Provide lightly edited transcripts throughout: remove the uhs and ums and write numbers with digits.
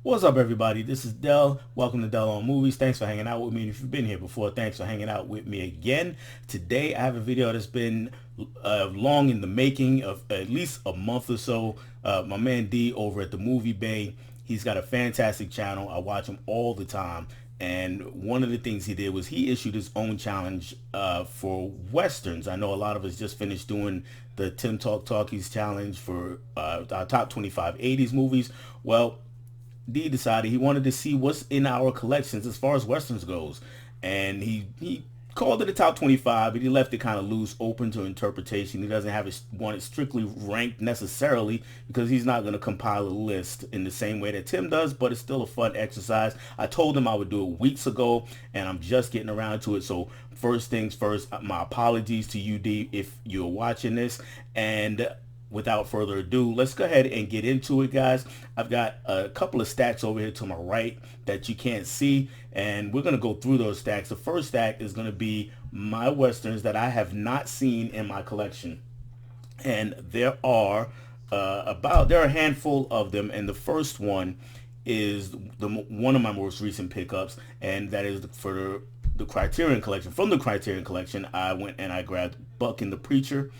What's up, everybody? This is Dell. Welcome to Dell on Movies. Thanks for hanging out with me. And if you've been here before, thanks for hanging out with me again. Today, I have a video that's been long in the making of at least a month or so. My man D over at the Movie Bay, he's got a fantastic channel. I watch him all the time. And one of the things he did was he issued his own challenge for Westerns. I know a lot of us just finished doing the Tim Talk Talkies challenge for our top 25 80s movies. Well, D decided he wanted to see what's in our collections as far as Westerns goes. And he called it a top 25, but he left it kind of loose, open to interpretation. He doesn't have it strictly ranked necessarily because he's not going to compile a list in the same way that Tim does, but it's still a fun exercise. I told him I would do it weeks ago, and I'm just getting around to it. So first things first, my apologies to you, D, if you're watching this. And without further ado, let's go ahead and get into it, guys. I've got a couple of stacks over here to my right that you can't see, and we're going to go through those stacks. The first stack is going to be my Westerns that I have not seen in my collection. And there are there are a handful of them, and the first one is one of my most recent pickups, and that is for the Criterion Collection. From the Criterion Collection, I went and I grabbed Buck and the Preacher,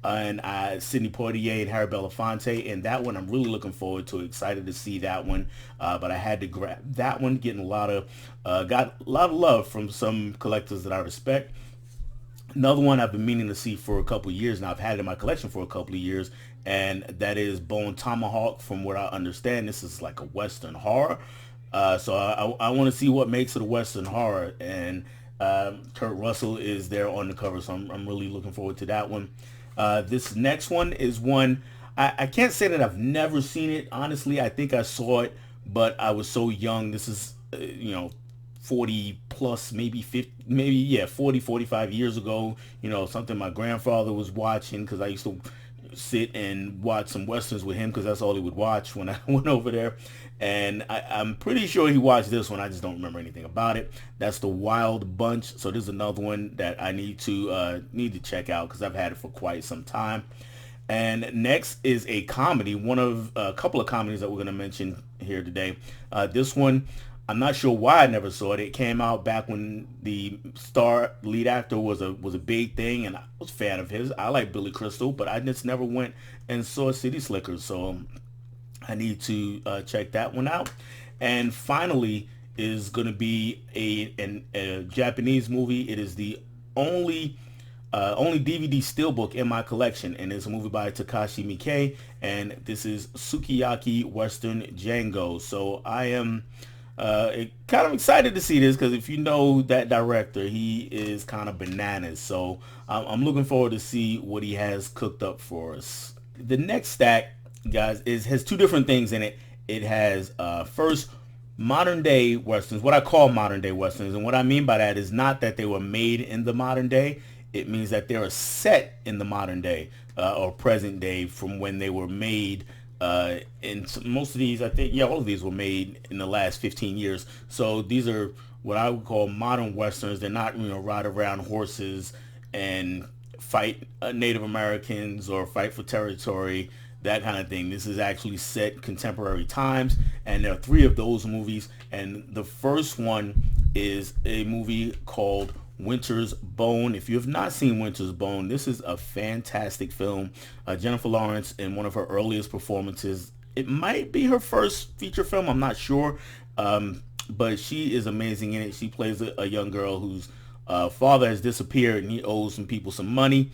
and Sidney Poitier and Harry Belafonte, and that one I'm really looking forward to. Excited to see that one, but I had to grab that one. Getting got a lot of love from some collectors that I respect. Another one I've been meaning to see for a couple of years now. I've had it in my collection for a couple of years, and that is Bone Tomahawk. From what I understand, this is like a Western horror. So I want to see what makes it a Western horror, and Kurt Russell is there on the cover, so I'm really looking forward to that one. This next one is one, I can't say that I've never seen it. Honestly, I think I saw it, but I was so young. This is, 40 plus, maybe 50, maybe, yeah, 40, 45 years ago. Something my grandfather was watching because I used to sit and watch some Westerns with him because that's all he would watch when I went over there. And I'm pretty sure he watched this one. I just don't remember anything about it. That's the Wild Bunch. So this is another one that I need to check out because I've had it for quite some time. And next is a comedy, one of a couple of comedies that we're going to mention here today. This one, I'm not sure why I never saw it. It came out back when the star lead actor was a big thing, and I was a fan of his. I like Billy Crystal, but I just never went and saw City Slickers, so I need to check that one out. And finally is going to be a Japanese movie. It is the only DVD steelbook in my collection, and it's a movie by Takashi Miike, and this is Sukiyaki Western Django. So I am kind of excited to see this because if you know that director, he is kind of bananas. So I'm looking forward to see what he has cooked up for us. The next stack, guys, has two different things in it. It has first, modern day Westerns, what I call modern day Westerns. And what I mean by that is not that they were made in the modern day. It means that they are set in the modern day or present day from when they were made. And most of these, I think, yeah, all of these were made in the last 15 years. So these are what I would call modern Westerns. They're not, ride around horses and fight Native Americans or fight for territory, that kind of thing. This is actually set contemporary times, and there are three of those movies. And the first one is a movie called Winter's Bone. If you have not seen Winter's Bone, this is a fantastic film. Jennifer Lawrence in one of her earliest performances. It might be her first feature film, I'm not sure, but she is amazing in it. She plays a young girl whose father has disappeared, and he owes some people some money,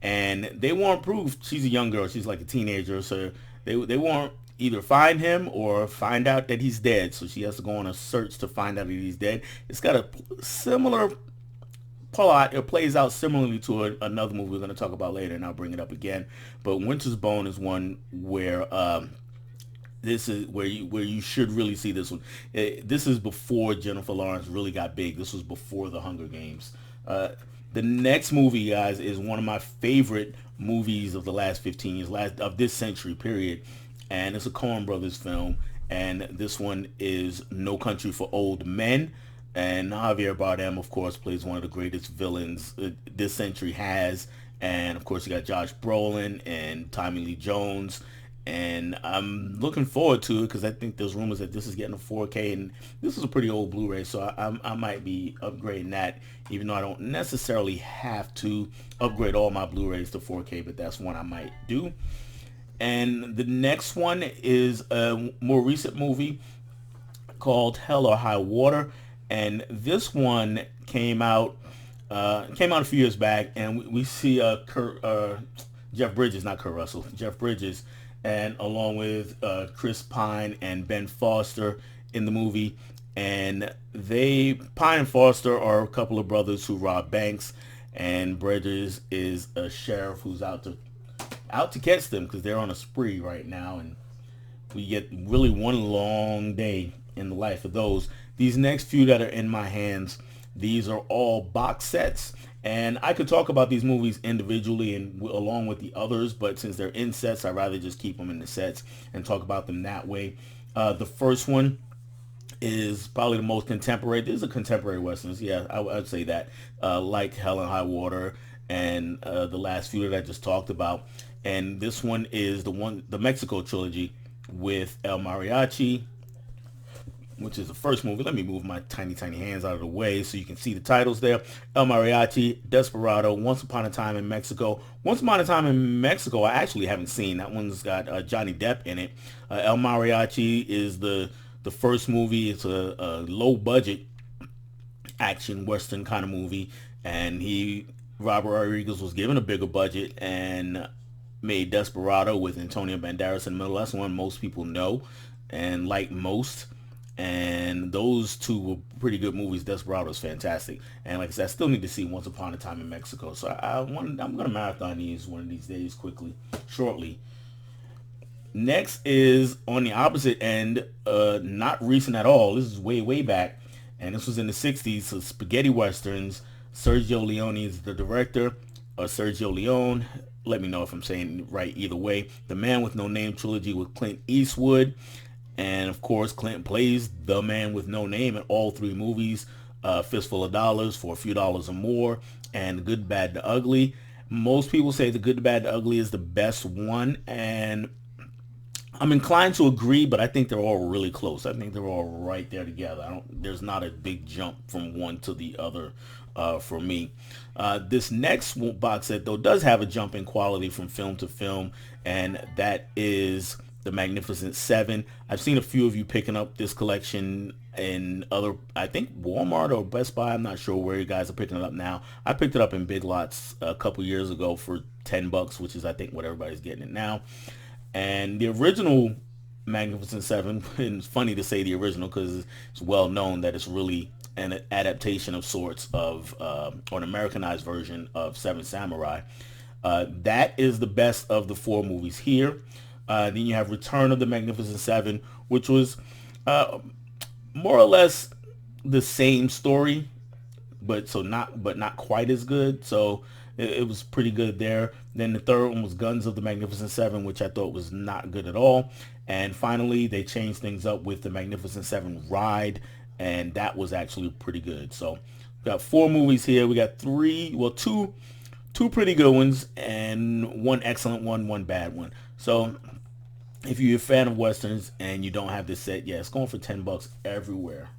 and they won't prove she's a young girl. She's like a teenager, so they won't either find him or find out that he's dead. So she has to go on a search to find out that he's dead. It's got a similar plot. It plays out similarly to another movie we're going to talk about later, and I'll bring it up again. But Winter's Bone is one where this is where you should really see this one. This is before Jennifer Lawrence really got big. This was before The Hunger Games. The next movie, guys, is one of my favorite movies of the last 15 years, of this century period, and it's a Coen Brothers film, and this one is No Country for Old Men. And Javier Bardem, of course, plays one of the greatest villains this century has. And, of course, you got Josh Brolin and Tommy Lee Jones and I'm looking forward to it because I think there's rumors that this is getting a 4K, and this is a pretty old Blu-ray, so I might be upgrading that, even though I don't necessarily have to upgrade all my Blu-rays to 4K, but that's one I might do. And the next one is a more recent movie called Hell or High Water, and this one came out a few years back, and we see Jeff Bridges, not Kurt Russell, Jeff Bridges, and along with Chris Pine and Ben Foster in the movie. And Pine and Foster are a couple of brothers who rob banks, and Bridges is a sheriff who's out to catch them because they're on a spree right now, and we get really one long day in the life of those. These next few that are in my hands, these are all box sets, and I could talk about these movies individually and along with the others, but since they're in sets, I'd rather just keep them in the sets and talk about them that way. The first one is probably the most contemporary. This is a contemporary westerns, yeah, I'd say that, like Hell and High Water and the last few that I just talked about. And this one is the Mexico trilogy with El Mariachi, which is the first movie. Let me move my tiny hands out of the way so you can see the titles there. El Mariachi, Desperado, Once Upon a Time in Mexico. Once Upon a Time in Mexico, I actually haven't seen. That one's got Johnny Depp in it. El Mariachi is the first movie. It's a low budget action western kind of movie, and Robert Rodriguez was given a bigger budget and made Desperado with Antonio Banderas in the middle. That's one most people know and like most. And those two were pretty good movies. Desperado is fantastic. And like I said, I still need to see Once Upon a Time in Mexico. So I'm going to marathon these one of these days shortly. Next is on the opposite end, not recent at all. This is way back. And this was in the 60s, so spaghetti westerns. Sergio Leone is the director. Sergio Leone, let me know if I'm saying it right either way. The Man with No Name trilogy with Clint Eastwood. And of course, Clint plays the man with no name in all three movies. Fistful of Dollars, For a Few Dollars or More, and Good, Bad, the Ugly. Most people say The Good, the Bad, the Ugly is the best one, and I'm inclined to agree, but I think they're all really close. I think they're all right there together. There's not a big jump from one to the other for me. This next box set, though, does have a jump in quality from film to film, and that is The Magnificent Seven. I've seen a few of you picking up this collection in I think Walmart or Best Buy. I'm not sure where you guys are picking it up now. I picked it up in Big Lots a couple years ago for $10, which is I think what everybody's getting it now. And the original Magnificent Seven, and it's funny to say the original because it's well known that it's really an adaptation of sorts of, or an Americanized version of Seven Samurai. That is the best of the four movies here. Then you have Return of the Magnificent Seven, which was more or less the same story, but not quite as good. So it was pretty good there. Then the third one was Guns of the Magnificent Seven, which I thought was not good at all. And finally, they changed things up with the Magnificent Seven Ride, and that was actually pretty good. So we got four movies here. We got two pretty good ones, and one excellent one bad one. So if you're a fan of westerns and you don't have this set, yeah, it's going for $10 everywhere.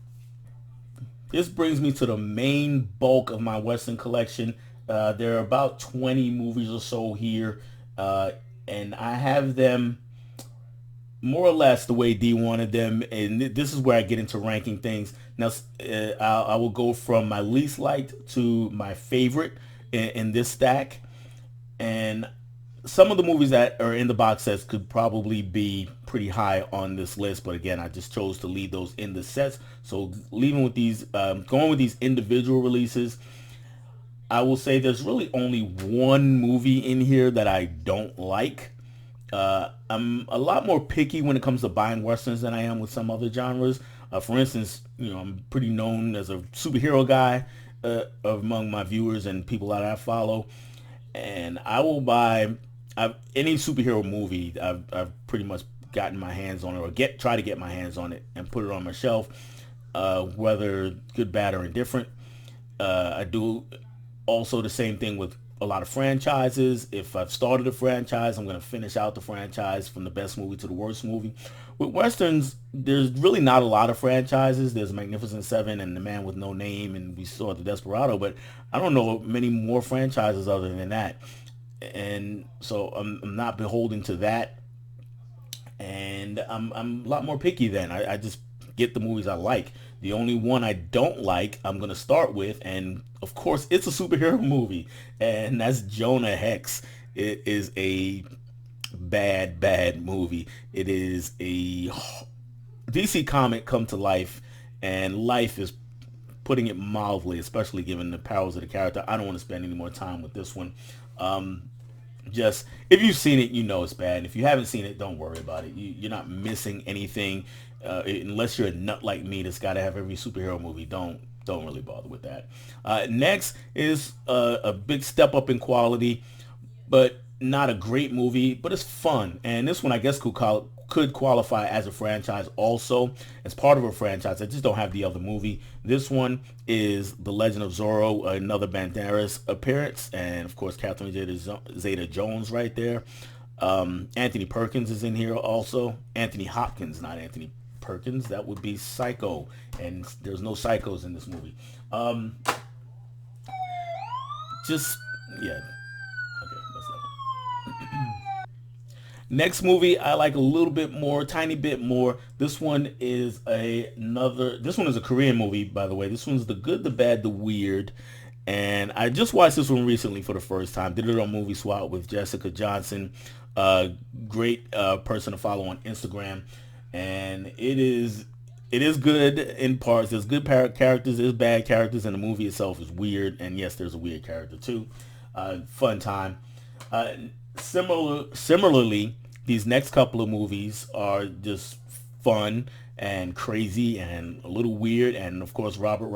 This brings me to the main bulk of my western collection. There are about 20 movies or so here, and I have them more or less the way D wanted them, and this is where I get into ranking things. Now, I will go from my least liked to my favorite in this stack, and some of the movies that are in the box sets could probably be pretty high on this list, but again, I just chose to leave those in the sets. So leaving with these, going with these individual releases, I will say there's really only one movie in here that I don't like. I'm a lot more picky when it comes to buying westerns than I am with some other genres. For instance, I'm pretty known as a superhero guy among my viewers and people that I follow, and I will buy any superhero movie. I've pretty much gotten my hands on it, or try to get my hands on it and put it on my shelf, whether good, bad, or indifferent. I do also the same thing with a lot of franchises. If I've started a franchise, I'm going to finish out the franchise from the best movie to the worst movie. With Westerns, there's really not a lot of franchises. There's Magnificent Seven and The Man with No Name, and we saw The Desperado, but I don't know many more franchises other than that. And so I'm not beholden to that. And I'm a lot more picky then. I just get the movies I like. The only one I don't like, I'm going to start with, and of course, it's a superhero movie, and that's Jonah Hex. It is a bad, bad movie. It is a DC comic come to life, and life is putting it mildly, especially given the powers of the character. I don't want to spend any more time with this one. Just, if you've seen it, you know it's bad. If you haven't seen it, don't worry about it. You're not missing anything. Unless you're a nut like me that's got to have every superhero movie, don't really bother with that. Next is a big step up in quality, but not a great movie, but it's fun. And this one, I guess, could qualify as a franchise also, as part of a franchise. I just don't have the other movie. This one is The Legend of Zorro, another Banderas appearance, and of course Catherine Zeta-Jones right there. Anthony Perkins is in here also. Anthony Hopkins, not Anthony Perkins. That would be Psycho, and there's no psychos in this movie. Just, yeah. Okay, that's that. Next movie I like a little bit more, tiny bit more. This one is a Korean movie, by the way. This one's The Good, the Bad, the Weird. And I just watched this one recently for the first time. Did it on Movie Swap with Jessica Johnson. Great person to follow on Instagram. And it is good in parts. There's good characters, there's bad characters, and the movie itself is weird. And yes, there's a weird character too. Fun time. Similarly, these next couple of movies are just fun and crazy and a little weird. And of course, Robert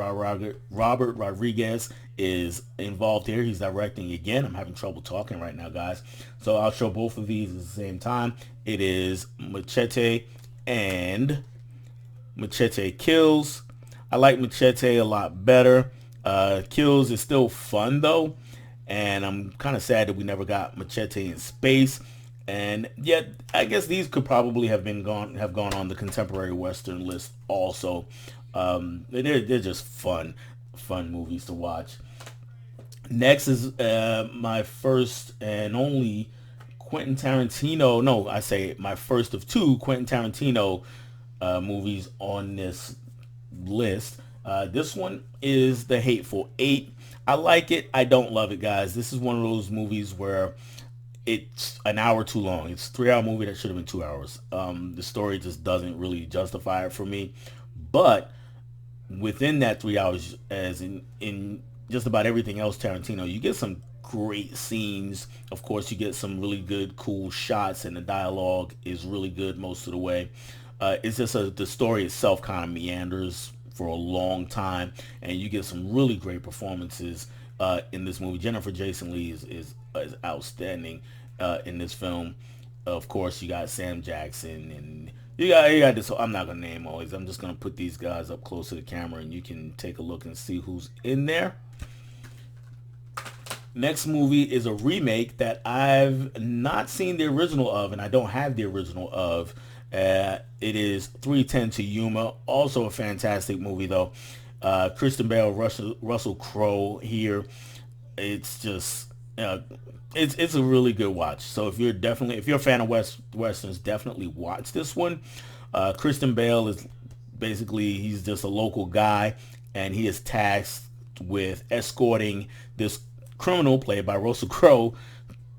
Rodriguez is involved here. He's directing again. I'm having trouble talking right now, guys. So I'll show both of these at the same time. It is Machete and Machete Kills. I like Machete a lot better. Kills is still fun though. And I'm kind of sad that we never got Machete in space. And yet, I guess these could probably have gone on the contemporary Western list also. They're just fun movies to watch. Next is my first and only Quentin Tarantino. No, I say my first of two Quentin Tarantino movies on this list. This one is The Hateful Eight. I like it. I don't love it, guys. This is one of those movies where it's an hour too long. It's a 3-hour movie that should have been 2 hours. The story just doesn't really justify it for me. But within that 3 hours, as in just about everything else Tarantino, you get some great scenes. Of course, you get some really good, cool shots, and the dialogue is really good most of the way. It's just the story itself kind of meanders for a long time, and you get some really great performances in this movie. Jennifer Jason Leigh is outstanding in this film. Of course, you got Sam Jackson, and you got this. I'm not gonna name all these. I'm just gonna put these guys up close to the camera, and you can take a look and see who's in there. Next movie is a remake that I've not seen the original of, and I don't have the original of. It is 3:10 to Yuma. Also a fantastic movie though. Christian Bale, Russell Crowe here. It's just it's a really good watch. So if you're a fan of westerns, definitely watch this one. Christian Bale is basically, he's just a local guy, and he is tasked with escorting this criminal played by Russell Crowe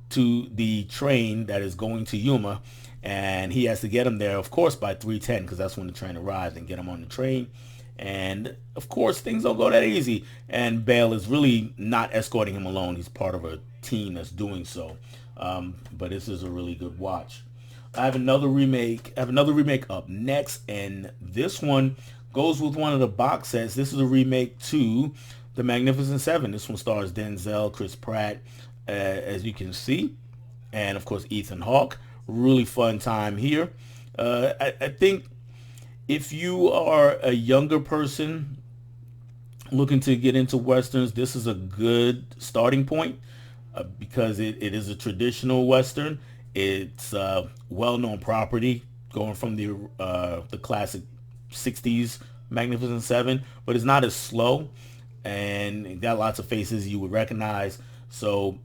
to the train that is going to Yuma. And he has to get him there, of course, by 3:10, because that's when the train arrives, and get him on the train. And, of course, things don't go that easy. And Bale is really not escorting him alone. He's part of a team that's doing so. But this is a really good watch. I have another remake up next, and this one goes with one of the box sets. This is a remake to The Magnificent Seven. This one stars Denzel, Chris Pratt, as you can see. And, of course, Ethan Hawke. Really fun time here. I think if you are a younger person looking to get into westerns, this is a good starting point. because it is a traditional Western. It's well-known property, going from the classic 60s Magnificent Seven, but it's not as slow, and it got lots of faces you would recognize. So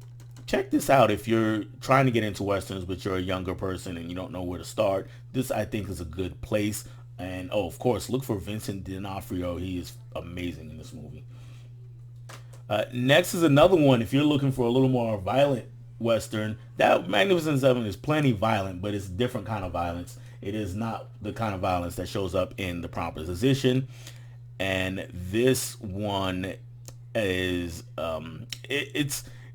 check this out if you're trying to get into Westerns, but you're a younger person and you don't know where to start. This, I think, is a good place. And, oh, of course, look for Vincent D'Onofrio. He is amazing in this movie. Next is another one. If you're looking for a little more violent Western, that Magnificent Seven is plenty violent, but it's a different kind of violence. It is not the kind of violence that shows up in The Proposition. And this one is,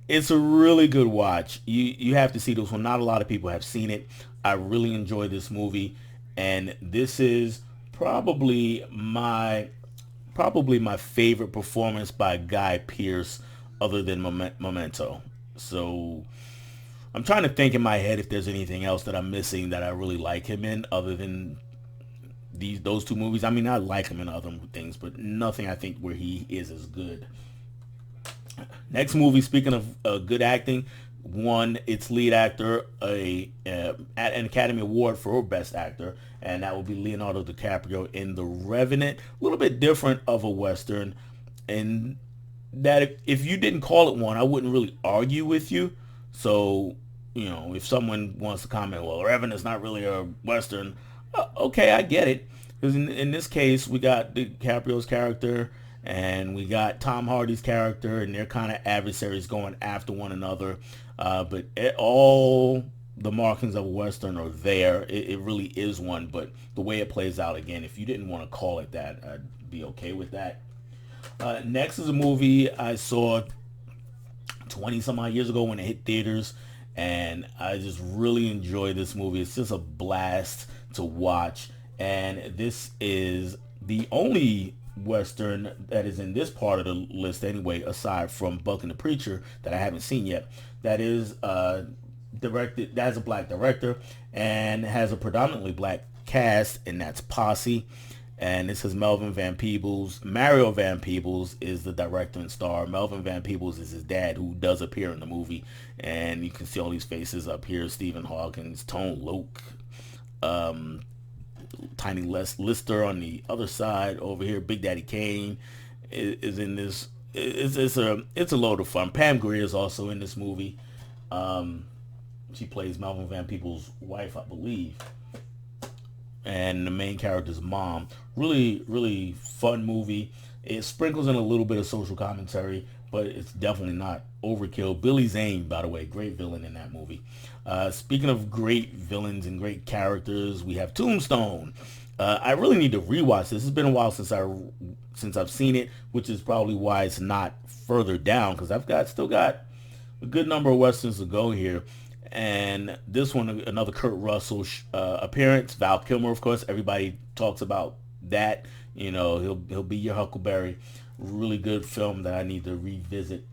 it's a really good watch. You have to see this one. Not a lot of people have seen it. I really enjoy this movie, and this is probably my favorite performance by Guy Pearce, other than Memento. So I'm trying to think in my head if there's anything else that I'm missing that I really like him in, other than those two movies. I mean, I like him in other things, but nothing I think where he is as good. Next movie, speaking of good acting, won its lead actor an Academy Award for Best Actor, and that would be Leonardo DiCaprio in The Revenant. A little bit different of a Western, and that if you didn't call it one, I wouldn't really argue with you. So, if someone wants to comment, well, Revenant's not really a Western, okay, I get it. Because in this case, we got DiCaprio's character and we got Tom Hardy's character, and they're kind of adversaries going after one another. But all the markings of a Western are there. It really is one, but the way it plays out, again, if you didn't want to call it that, I'd be okay with that. Next is a movie I saw 20 some odd years ago when it hit theaters, and I just really enjoy this movie. It's just a blast to watch, and this is the only Western that is in this part of the list anyway, aside from Buck and the Preacher, that I haven't seen yet. That is directed, that has a black director and has a predominantly black cast, and that's Posse. And this is Melvin Van Peebles. Mario Van Peebles is the director and star. Melvin Van Peebles is his dad, who does appear in the movie. And you can see all these faces up here: Stephen Hawkins, Tone Loc, Tiny Les Lister on the other side over here. Big Daddy Kane is in this. It's a load of fun. Pam Grier is also in this movie. She plays Melvin Van Peebles' wife, I believe, and the main character's mom. Really fun movie. It sprinkles in a little bit of social commentary, but it's definitely not overkill. Billy Zane, by the way, great villain in that movie. Speaking of great villains and great characters, we have Tombstone. I really need to rewatch this. It's been a while since I've seen it, which is probably why it's not further down, because I've still got a good number of Westerns to go here. And this one, another Kurt Russell appearance. Val Kilmer, of course. Everybody talks about that. He'll be your Huckleberry. Really good film that I need to revisit.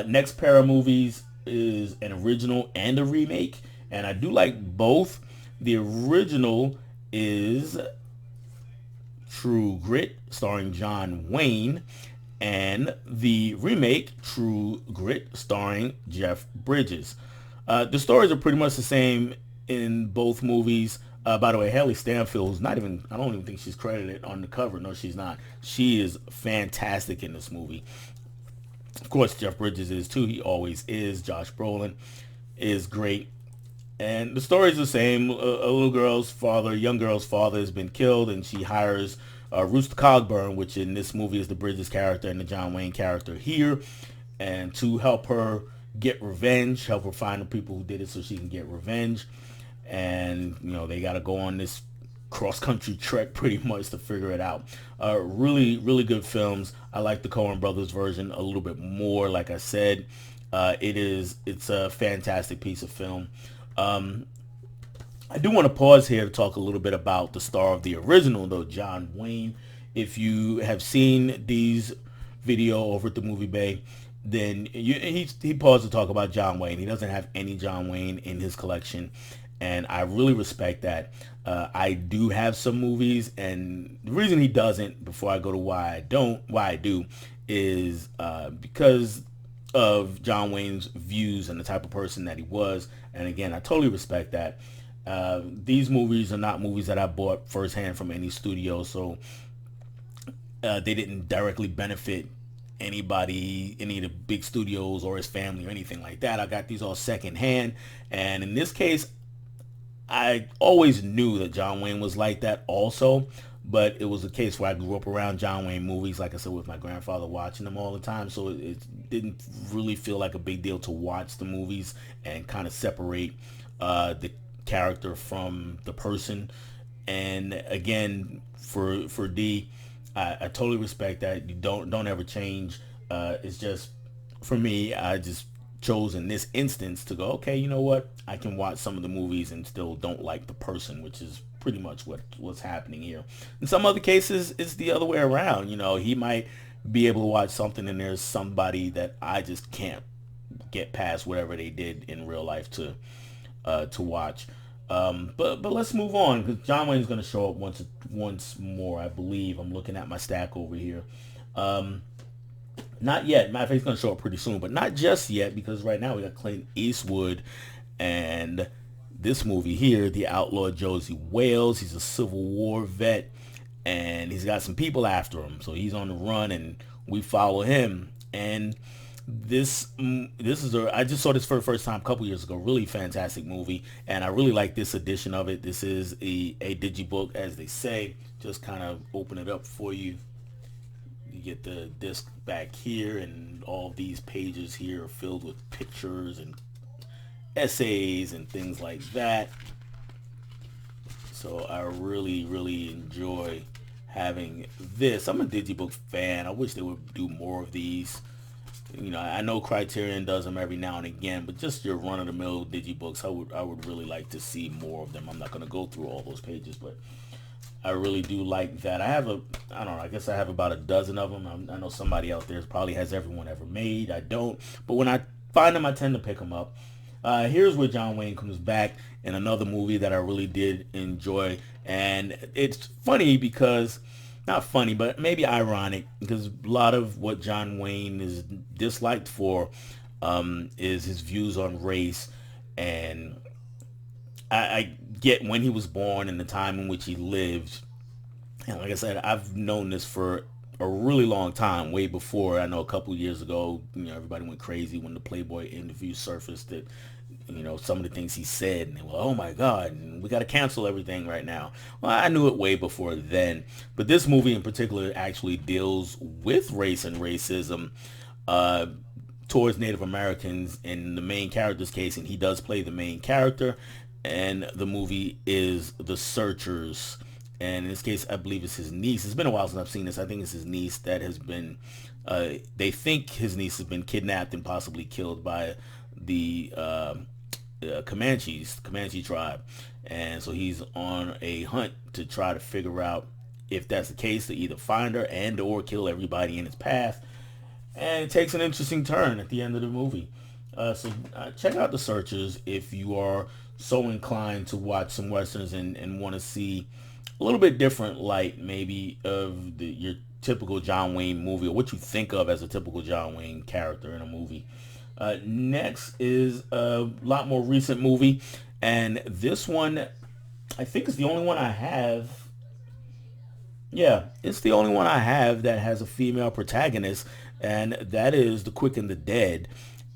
Next pair of movies is an original and a remake, and I do like both. The original is True Grit, starring John Wayne, and the remake, True Grit, starring Jeff Bridges. The stories are pretty much the same in both movies. By the way, Haley Stanfield's I don't even think she's credited on the cover. No, she's not. She is fantastic in this movie. Of course, Jeff Bridges is too. He always is. Josh Brolin is great. And the story is the same. A young girl's father has been killed, and she hires Rooster Cogburn, which in this movie is the Bridges character and the John Wayne character here, and to help her get revenge, help her find the people who did it so she can get revenge. And, they got to go on this cross-country trek pretty much to figure it out. Really good films. I like the Coen Brothers version a little bit more. Like I said, it's a fantastic piece of film. I do want to pause here to talk a little bit about the star of the original, though, John Wayne. If you have seen these video over at the Movie Bay, then he paused to talk about John Wayne. He doesn't have any John Wayne in his collection, and I really respect that. I do have some movies, and the reason he doesn't, before I go to why I do, is because of John Wayne's views and the type of person that he was. And again, I totally respect that. These movies are not movies that I bought firsthand from any studio, so they didn't directly benefit anybody, any of the big studios or his family or anything like that. I got these all secondhand, and in this case, I always knew that John Wayne was like that also, but it was a case where I grew up around John Wayne movies, like I said, with my grandfather watching them all the time, so it didn't really feel like a big deal to watch the movies and kind of separate the character from the person. And again, for D, I totally respect that. You don't ever change. It's just, for me, I just chose in this instance to go, okay, you know what? I can watch some of the movies and still don't like the person, which is pretty much what's happening here. In some other cases, it's the other way around. You know, he might be able to watch something and there's somebody that I just can't get past whatever they did in real life to watch. But let's move on, because John Wayne's going to show up once more, I believe. I'm looking at my stack over here. Not yet. Matter of fact, he's going to show up pretty soon, but not just yet, because right now we got Clint Eastwood and this movie here, The Outlaw Josey Wales. He's a Civil War vet, and he's got some people after him, so he's on the run, and we follow him. And this is I just saw this for the first time a couple years ago. Really fantastic movie, and I really like this edition of it. This is a digibook, as they say. Just kind of open it up for you. You get the disc back here, and all these pages here are filled with pictures and essays and things like that. So I really enjoy having this. I'm a digibook fan. I wish they would do more of these. You know, I know Criterion does them every now and again, but just your run-of-the-mill digibooks, I would really like to see more of them. I'm not going to go through all those pages, but I really do like that. I don't know, I guess I have about a dozen of them. I know somebody out there probably has every one ever made. I don't, but when I find them, I tend to pick them up. Here's where John Wayne comes back in another movie that I really did enjoy, and it's funny because, not funny, but maybe ironic, because a lot of what John Wayne is disliked for is his views on race. And I get when he was born and the time in which he lived. And like I said, I've known this for a really long time, way before. I know a couple years ago, you know, everybody went crazy when the Playboy interview surfaced, that, you know, some of the things he said, and they were, oh my God, we got to cancel everything right now. Well, I knew it way before then, but this movie in particular actually deals with race and racism towards Native Americans in the main character's case, and he does play the main character, and the movie is The Searchers. And in this case, I believe it's his niece. It's been a while since I've seen this. I think it's his niece that has been, they think his niece has been kidnapped and possibly killed by the Comanche tribe. And so he's on a hunt to try to figure out if that's the case, to either find her and or kill everybody in his path. And it takes an interesting turn at the end of the movie. So check out The Searchers if you are so inclined to watch some Westerns and want to see a little bit different light maybe of your typical John Wayne movie, or what you think of as a typical John Wayne character in a movie. Next is a lot more recent movie, and this one I think is the only one I have. Yeah, it's the only one I have that has a female protagonist, and that is The Quick and the Dead.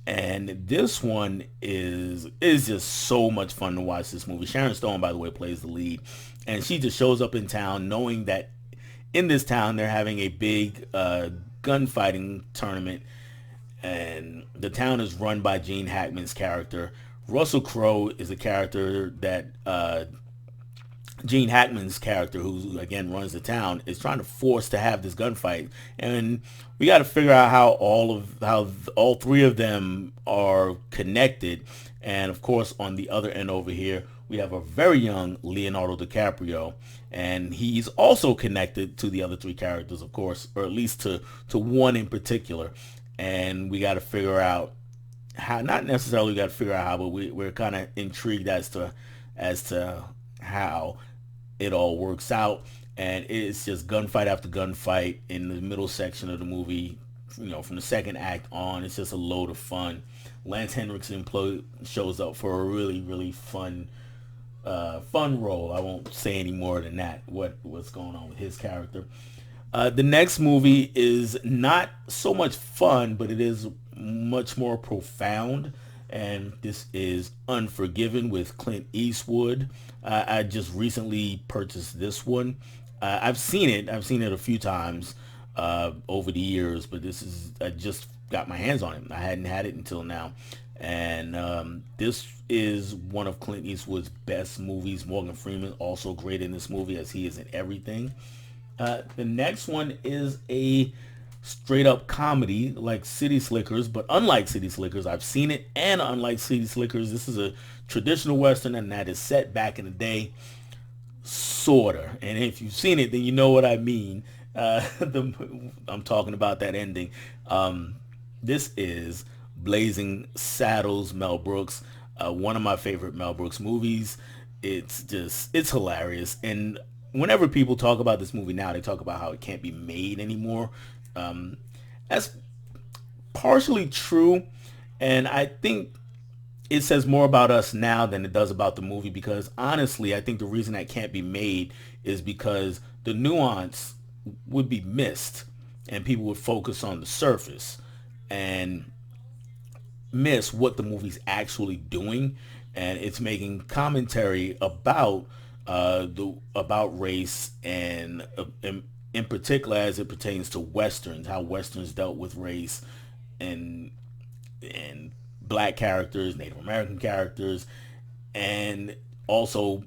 And this one is just so much fun to watch, this movie. Sharon Stone, by the way, plays the lead, and she just shows up in town knowing that in this town they're having a big gunfighting tournament, and the town is run by Gene Hackman's character. Russell Crowe is a character that Gene Hackman's character, who again runs the town, is trying to force to have this gunfight, and we got to figure out how all three of them are connected. And of course, on the other end over here, we have a very young Leonardo DiCaprio, and he's also connected to the other three characters, of course, or at least to one in particular. And we got to figure out how, not necessarily got to figure out how, but we're kind of intrigued as to how it all works out. And it's just gunfight after gunfight in the middle section of the movie. from the second act on, it's just a load of fun. Lance Henriksen shows up for a really, really fun role. I won't say any more than that. What's going on with his character? The next movie is not so much fun, but it is much more profound. And this is Unforgiven with Clint Eastwood. I just recently purchased this one. I've seen it a few times over the years, but I just got my hands on it. I hadn't had it until now. And this is one of Clint Eastwood's best movies. Morgan Freeman also great in this movie, as he is in everything. The next one is a straight up comedy like City Slickers, but unlike City Slickers, I've seen it, and unlike City Slickers, this is a traditional Western, and that is set back in the day, sorta. And if you've seen it, then you know what I mean. I'm talking about that ending. This is Blazing Saddles, Mel Brooks, one of my favorite Mel Brooks movies. It's hilarious. And whenever people talk about this movie now, they talk about how it can't be made anymore. That's partially true, and I think it says more about us now than it does about the movie, because honestly, I think the reason that can't be made is because the nuance would be missed, and people would focus on the surface and miss what the movie's actually doing. And it's making commentary about about race, and in particular as it pertains to Westerns, how Westerns dealt with race and black characters, Native American characters, and also,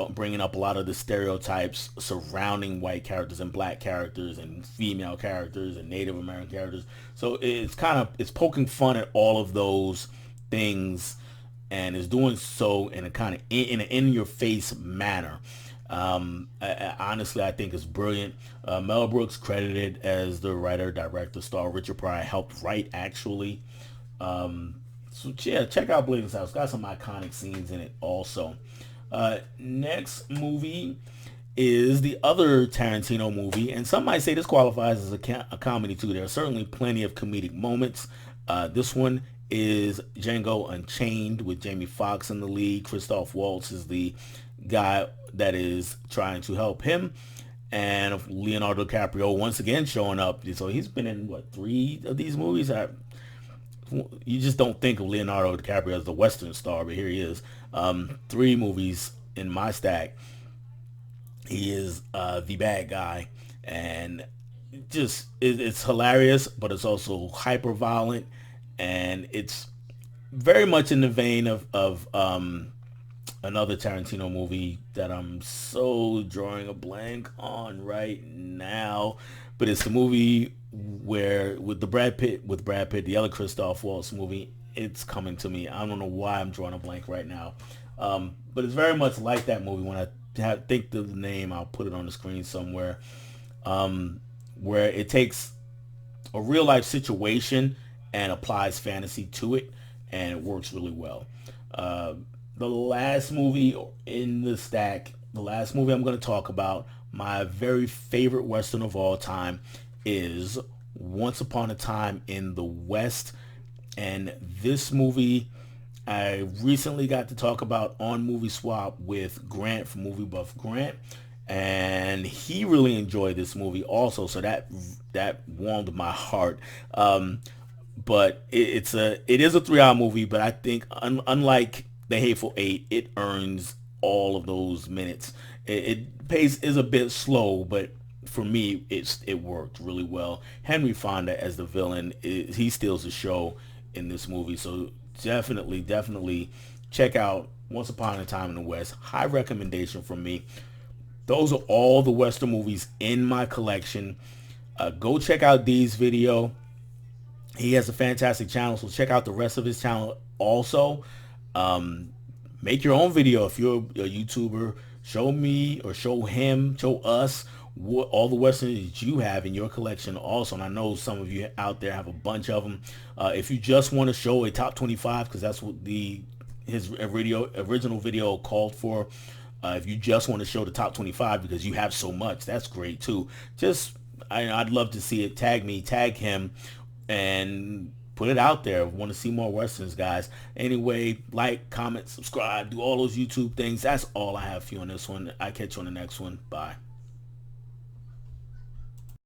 bringing up a lot of the stereotypes surrounding white characters and black characters and female characters and Native American characters. So it's poking fun at all of those things, and is doing so in a kind of in your face manner. Honestly, I think it's brilliant. Mel Brooks credited as the writer, director, star. Richard Pryor helped write, actually. So yeah, check out Blazing Saddles. It's got some iconic scenes in it also. Next movie is the other Tarantino movie, and some might say this qualifies as a comedy too. There are certainly plenty of comedic moments. This one is Django Unchained with Jamie Foxx in the lead. Christoph Waltz is the guy that is trying to help him, and Leonardo DiCaprio once again showing up. So he's been in 3 of these movies. You just don't think of Leonardo DiCaprio as the Western star, but here he is. 3 movies in my stack. He is the bad guy, and it's hilarious, but it's also hyper violent, and it's very much in the vein of another Tarantino movie that I'm so drawing a blank on right now, but it's the movie with Brad Pitt, the other Christoph Waltz movie. It's coming to me. I don't know why I'm drawing a blank right now, but it's very much like that movie. When I think of the name, I'll put it on the screen somewhere, where it takes a real life situation and applies fantasy to it, and it works really well. The last movie in the stack, the last movie I'm going to talk about, my very favorite Western of all time, is Once Upon a Time in the West. And this movie I recently got to talk about on Movie Swap with Grant from Movie Buff Grant, and he really enjoyed this movie also, so that warmed my heart. But it is a 3-hour movie, but I think unlike The Hateful Eight, it earns all of those minutes. Pace is a bit slow, but for me, it worked really well. Henry Fonda as the villain, he steals the show in this movie. So definitely check out Once Upon a Time in the West. High recommendation from me. Those are all the Western movies in my collection. Go check out Dee's video. He has a fantastic channel, so check out the rest of his channel also. Make your own video if you're a YouTuber. Show me or show him, show us what all the Westerns that you have in your collection also. And I know some of you out there have a bunch of them. If you just want to show a top 25, because that's what his original video called for. If you just want to show the top 25 because you have so much, that's great too. Just I'd love to see it. Tag me, tag him, and put it out there. Want to see more Westerns, guys. Anyway, like, comment, subscribe, do all those YouTube things. That's all I have for you on this one. I catch you on the next one. Bye.